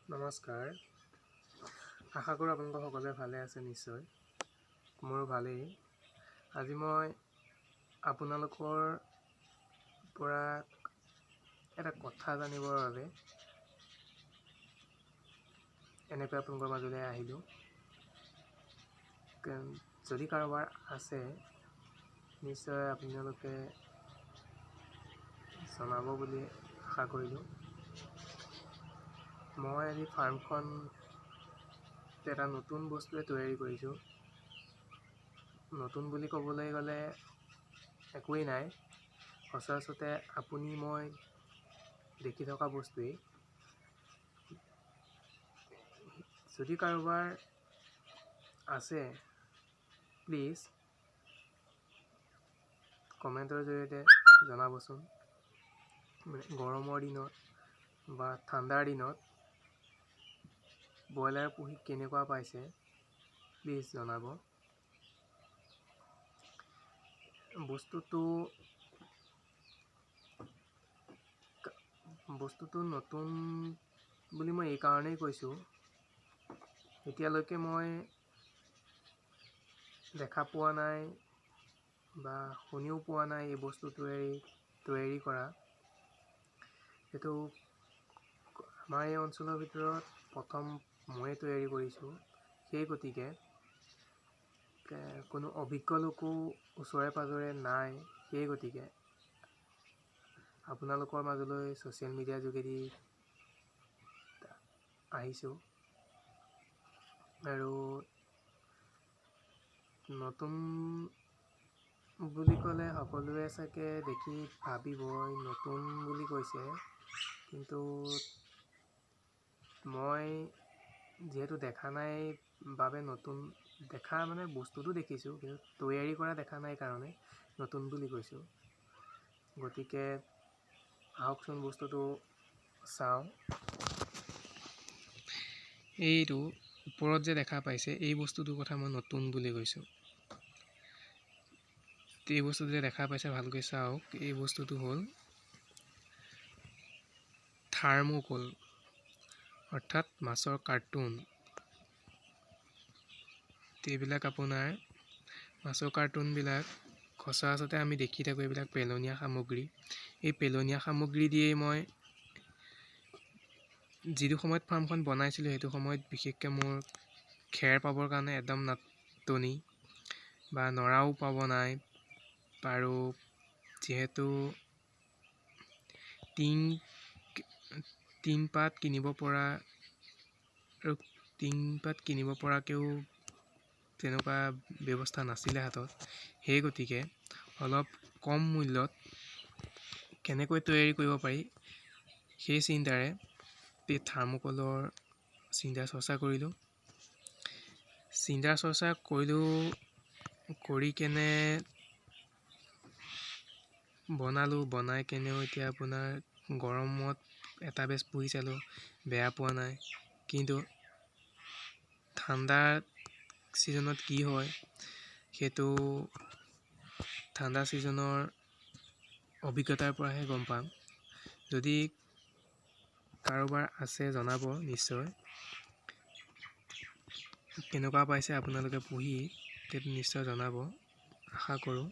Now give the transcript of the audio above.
নমস্কাৰ। আশা কৰোঁ আপোনালোক সকলোৱে ভালে আছে। নিশ্চয় মোৰো ভালেই। আজি মই আপোনালোকৰ পৰা এটা কথা জানিবৰ বাবে এনেকৈ আপোনালোকৰ মাজলৈ আহিলোঁ। যদি কাৰোবাৰ আছে নিশ্চয় আপোনালোকে জনাব বুলি আশা কৰিলোঁ। মই আজি ফাৰ্মখন এটা নতুন বস্তুৱে তৈয়াৰী কৰিছোঁ। নতুন বুলি ক'বলৈ গ'লে একোৱেই নাই, সচৰাচৰতে আপুনি মই দেখি থকা বস্তুৱেই। যদি কাৰোবাৰ আছে প্লিজ কমেণ্টৰ জৰিয়তে জনাবচোন। গৰমৰ দিনত বা ঠাণ্ডাৰ দিনত ব্ৰইলাৰ পুহি কেনেকুৱা পাইছে প্লিজ জনাব। বস্তুটো নতুন বুলি মই এই কাৰণেই কৈছোঁ, এতিয়ালৈকে মই দেখা পোৱা নাই বা শুনিও পোৱা নাই এই বস্তু তৈয়াৰী কৰা। এইটো আমাৰ এই অঞ্চলৰ ভিতৰত প্ৰথম ময়ে তৈয়াৰী কৰিছোঁ। সেই গতিকে কোনো অভিজ্ঞ লোকো ওচৰে পাঁজৰে নাই। সেই গতিকে আপোনালোকৰ মাজলৈ ছ'চিয়েল মিডিয়াৰ যোগেদি আহিছোঁ। আৰু নতুন বুলি ক'লে সকলোৱে চাগে দেখি ভাবিব নতুন বুলি কৈছে, কিন্তু মই যিহেতু দেখা নাই বাবে নতুন দেখা মানে বস্তুটো দেখিছোঁ, কিন্তু তৈয়াৰী কৰা দেখা নাই কাৰণে নতুন বুলি কৈছোঁ। গতিকে আহকচোন বস্তুটো চাওঁ। এইটো ওপৰত যে দেখা পাইছে এই বস্তুটোৰ কথা মই নতুন বুলি কৈছোঁ। এই বস্তুটো যে দেখা পাইছে ভালকৈ চাওক। এই বস্তুটো হ'ল থাৰ্মোকোল, অৰ্থাৎ মাছৰ কাৰ্টুন। এইবিলাক আপোনাৰ মাছৰ কাৰ্টুনবিলাক সচৰাচৰতে আমি দেখি থাকোঁ। এইবিলাক পেলনীয়া সামগ্ৰী। এই পেলনীয়া সামগ্ৰী দিয়েই মই যিটো সময়ত ফাৰ্মখন বনাইছিলোঁ সেইটো সময়ত বিশেষকৈ মোৰ খেৰ পাবৰ কাৰণে একদম নাটনি বা নৰাও পাব নাই। আৰু যিহেতু টিংপাত কিনিব পৰাকৈও তেনেকুৱা ব্যৱস্থা নাছিলে হাতত। সেই গতিকে অলপ কম মূল্যত কেনেকৈ তৈয়াৰী কৰিব পাৰি সেই চিন্তাৰে এই থাৰ্মোকোলৰ চিন্তা চৰ্চা কৰিলোঁ। কৰি কেনে বনাই কেনেও এতিয়া আপোনাৰ গৰমত এটা বেচ পুহি চালোঁ, বেয়া পোৱা নাই। কিন্তু ঠাণ্ডা ছিজনত কি হয় সেইটো ঠাণ্ডা ছিজনৰ অভিজ্ঞতাৰ পৰাহে গম পাম। যদি কাৰোবাৰ আছে জনাব নিশ্চয়। কেনেকুৱা পাইছে আপোনালোকে পুহি সেইটো নিশ্চয় জনাব, আশা কৰোঁ।